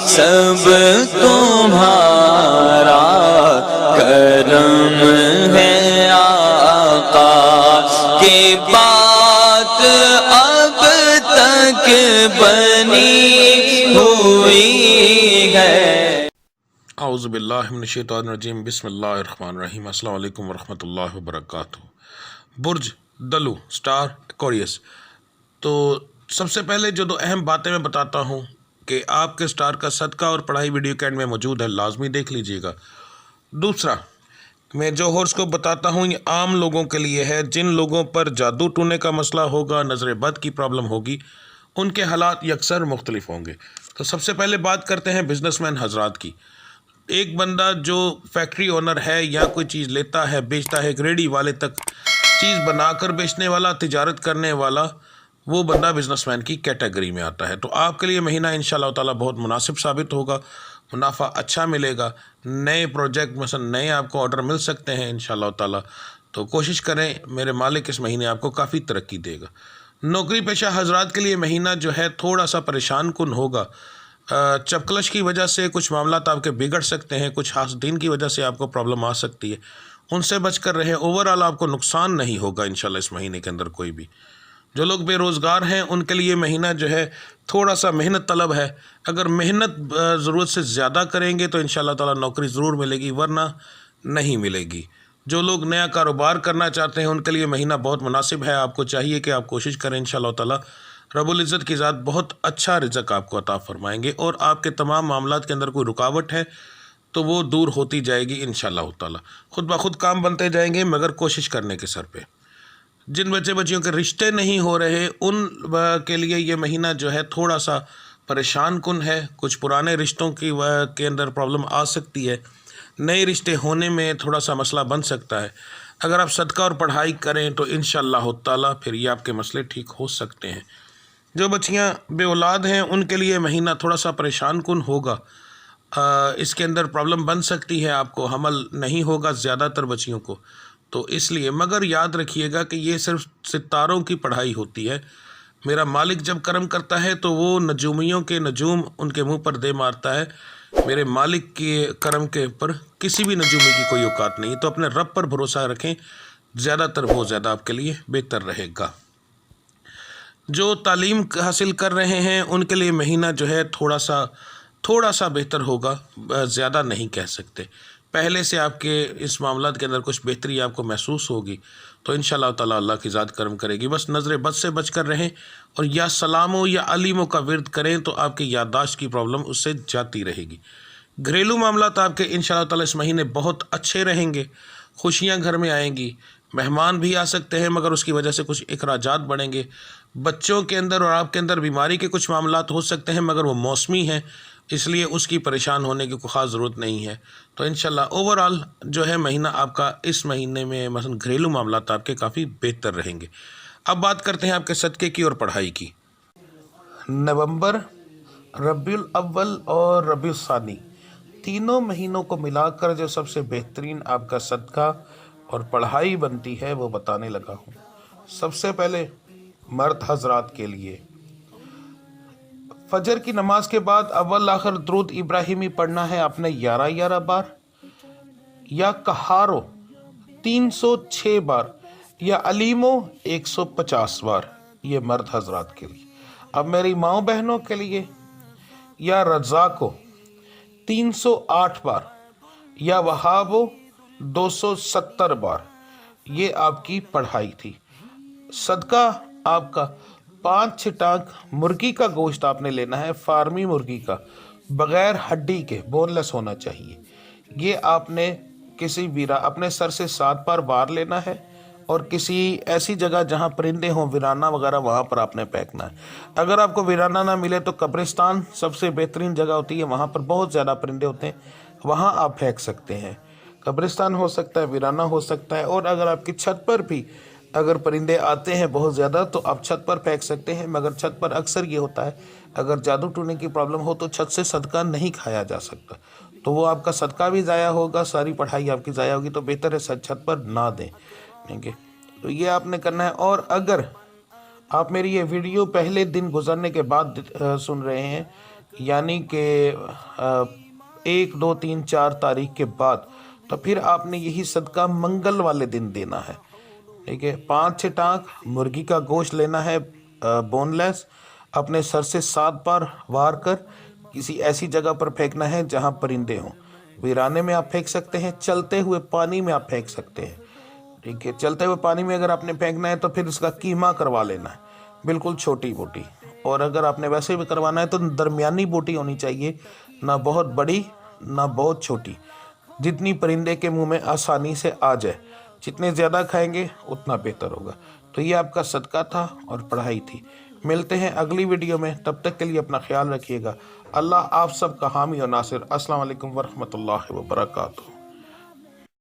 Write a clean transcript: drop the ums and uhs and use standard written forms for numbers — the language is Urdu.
سب تمہارا کرم ہے آقا کی بات اب تک بنی ہوئی ہے۔ اعوذ باللہ من الشیطان الرجیم، بسم اللہ الرحمن الرحیم۔ السلام علیکم ورحمۃ اللہ وبرکاتہ۔ برج دلو سٹار ایکوریس۔ تو سب سے پہلے جو دو اہم باتیں میں بتاتا ہوں کہ آپ کے سٹار کا صدقہ اور پڑھائی ویڈیو کے اینڈ میں موجود ہے، لازمی دیکھ لیجئے گا۔ دوسرا، میں جو ہورس کو بتاتا ہوں یہ عام لوگوں کے لیے ہے، جن لوگوں پر جادو ٹونے کا مسئلہ ہوگا، نظر بد کی پرابلم ہوگی، ان کے حالات یکسر مختلف ہوں گے۔ تو سب سے پہلے بات کرتے ہیں بزنس مین حضرات کی۔ ایک بندہ جو فیکٹری اونر ہے یا کوئی چیز لیتا ہے بیچتا ہے، گریڈی والے تک چیز بنا کر بیچنے والا، تجارت کرنے والا، وہ بندہ بزنس مین کی کیٹیگری میں آتا ہے۔ تو آپ کے لیے مہینہ انشاءاللہ تعالیٰ بہت مناسب ثابت ہوگا، منافع اچھا ملے گا، نئے پروجیکٹ مثلا نئے آپ کو آرڈر مل سکتے ہیں انشاءاللہ تعالیٰ۔ تو کوشش کریں، میرے مالک اس مہینے آپ کو کافی ترقی دے گا۔ نوکری پیشہ حضرات کے لیے مہینہ جو ہے تھوڑا سا پریشان کن ہوگا، چپکلش کی وجہ سے کچھ معاملات آپ کے بگڑ سکتے ہیں، کچھ حاسدین کی وجہ سے آپ کو پرابلم آ سکتی ہے، ان سے بچ کر رہیں۔ اوورآل آپ کو نقصان نہیں ہوگا انشاءاللہ اس مہینے کے اندر کوئی بھی۔ جو لوگ بے روزگار ہیں ان کے لیے مہینہ جو ہے تھوڑا سا محنت طلب ہے، اگر محنت ضرورت سے زیادہ کریں گے تو انشاءاللہ تعالیٰ نوکری ضرور ملے گی، ورنہ نہیں ملے گی۔ جو لوگ نیا کاروبار کرنا چاہتے ہیں ان کے لیے مہینہ بہت مناسب ہے، آپ کو چاہیے کہ آپ کوشش کریں انشاءاللہ تعالیٰ، رب العزت کی ذات بہت اچھا رزق آپ کو عطا فرمائیں گے، اور آپ کے تمام معاملات کے اندر کوئی رکاوٹ ہے تو وہ دور ہوتی جائے گی انشاءاللہ تعالیٰ، خود بخود کام بنتے جائیں گے مگر کوشش کرنے کے سر پہ۔ جن بچیوں کے رشتے نہیں ہو رہے ان کے لیے یہ مہینہ جو ہے تھوڑا سا پریشان کن ہے، کچھ پرانے رشتوں کے اندر پرابلم آ سکتی ہے، نئے رشتے ہونے میں تھوڑا سا مسئلہ بن سکتا ہے۔ اگر آپ صدقہ اور پڑھائی کریں تو انشاءاللہ تعالیٰ پھر یہ آپ کے مسئلے ٹھیک ہو سکتے ہیں۔ جو بچیاں بے اولاد ہیں ان کے لیے مہینہ تھوڑا سا پریشان کن ہوگا، اس کے اندر پرابلم بن سکتی ہے، آپ کو حمل نہیں ہوگا زیادہ تر بچیوں کو، تو اس لیے مگر یاد رکھیے گا کہ یہ صرف ستاروں کی پڑھائی ہوتی ہے، میرا مالک جب کرم کرتا ہے تو وہ نجومیوں کے نجوم ان کے منہ پر دے مارتا ہے، میرے مالک کے کرم کے اوپر کسی بھی نجومی کی کوئی اوقات نہیں، تو اپنے رب پر بھروسہ رکھیں، زیادہ تر وہ زیادہ آپ کے لیے بہتر رہے گا۔ جو تعلیم حاصل کر رہے ہیں ان کے لیے مہینہ جو ہے تھوڑا سا بہتر ہوگا، زیادہ نہیں کہہ سکتے، پہلے سے آپ کے اس معاملات کے اندر کچھ بہتری آپ کو محسوس ہوگی، تو انشاءاللہ تعالیٰ اللہ کی ذات کرم کرے گی۔ بس نظر بد سے بچ کر رہیں، اور یا سلاموں یا علیموں کا ورد کریں تو آپ کی یادداشت کی پرابلم اس سے جاتی رہے گی۔ گھریلو معاملات آپ کے انشاءاللہ تعالیٰ اس مہینے بہت اچھے رہیں گے، خوشیاں گھر میں آئیں گی، مہمان بھی آ سکتے ہیں مگر اس کی وجہ سے کچھ اخراجات بڑھیں گے، بچوں کے اندر اور آپ کے اندر بیماری کے کچھ معاملات ہو سکتے ہیں مگر وہ موسمی ہیں، اس لیے اس کی پریشان ہونے کی کوئی خاص ضرورت نہیں ہے۔ تو انشاءاللہ اوورآل جو ہے مہینہ آپ کا اس مہینے میں مثلا گھریلو معاملات آپ کے کافی بہتر رہیں گے۔ اب بات کرتے ہیں آپ کے صدقے کی اور پڑھائی کی۔ نومبر، ربیع الاول اور ربیع الثانی، تینوں مہینوں کو ملا کر جو سب سے بہترین آپ کا صدقہ اور پڑھائی بنتی ہے وہ بتانے لگا ہوں۔ سب سے پہلے مرد حضرات کے لیے فجر کی نماز کے بعد اول آخر درود ابراہیمی پڑھنا ہے آپ نے 11 بار، یا کہارو 306 بار، یا علیمو 150 بار، یہ مرد حضرات کے لیے۔ اب میری ماؤں بہنوں کے لیے یا رزاقو 308 بار، یا وہابو 270 بار، یہ آپ کی پڑھائی تھی۔ صدقہ آپ کا 5 چھٹانک مرغی کا گوشت آپ نے لینا ہے، فارمی مرغی کا، بغیر ہڈی کے، بون لیس ہونا چاہیے، یہ آپ نے اپنے سر سے 7 بار بار لینا ہے، اور کسی ایسی جگہ جہاں پرندے ہوں، ویرانہ وغیرہ، وہاں پر آپ نے پھینکنا ہے۔ اگر آپ کو ویرانہ نہ ملے تو قبرستان سب سے بہترین جگہ ہوتی ہے، وہاں پر بہت زیادہ پرندے ہوتے ہیں، وہاں آپ پھینک سکتے ہیں، قبرستان ہو سکتا ہے، ویرانہ ہو سکتا ہے، اور اگر آپ کی چھت پر بھی اگر پرندے آتے ہیں بہت زیادہ تو آپ چھت پر پھینک سکتے ہیں، مگر چھت پر اکثر یہ ہوتا ہے اگر جادو ٹونے کی پرابلم ہو تو چھت سے صدقہ نہیں کھایا جا سکتا، تو وہ آپ کا صدقہ بھی ضائع ہوگا، ساری پڑھائی آپ کی ضائع ہوگی، تو بہتر ہے چھت پر نہ دیں، ٹھیک ہے؟ تو یہ آپ نے کرنا ہے۔ اور اگر آپ میری یہ ویڈیو پہلے دن گزرنے کے بعد سن رہے ہیں یعنی کہ 1 2 3 4 تاریخ کے بعد، تو پھر آپ نے یہی صدقہ منگل والے دن دینا ہے، ٹھیک ہے۔ 5-6 ٹانک مرغی کا گوشت لینا ہے، بون لیس، اپنے سر سے 7 بار وار کر کسی ایسی جگہ پر پھینکنا ہے جہاں پرندے ہوں۔ ویرانے میں آپ پھینک سکتے ہیں، چلتے ہوئے پانی میں آپ پھینک سکتے ہیں، ٹھیک ہے۔ چلتے ہوئے پانی میں اگر آپ نے پھینکنا ہے تو پھر اس کا قیمہ کروا لینا ہے، بالکل چھوٹی بوٹی، اور اگر آپ نے ویسے بھی کروانا ہے تو درمیانی بوٹی ہونی چاہیے، نہ بہت بڑی نہ بہت چھوٹی، جتنی پرندے کے منہ میں آسانی سے آ جائے۔ جتنے زیادہ کھائیں گے اتنا بہتر ہوگا۔ تو یہ آپ کا صدقہ تھا اور پڑھائی تھی۔ ملتے ہیں اگلی ویڈیو میں، تب تک کے لیے اپنا خیال رکھیے گا۔ اللہ آپ سب کا حامی و ناصر۔ السلام علیکم ورحمۃ اللہ وبرکاتہ۔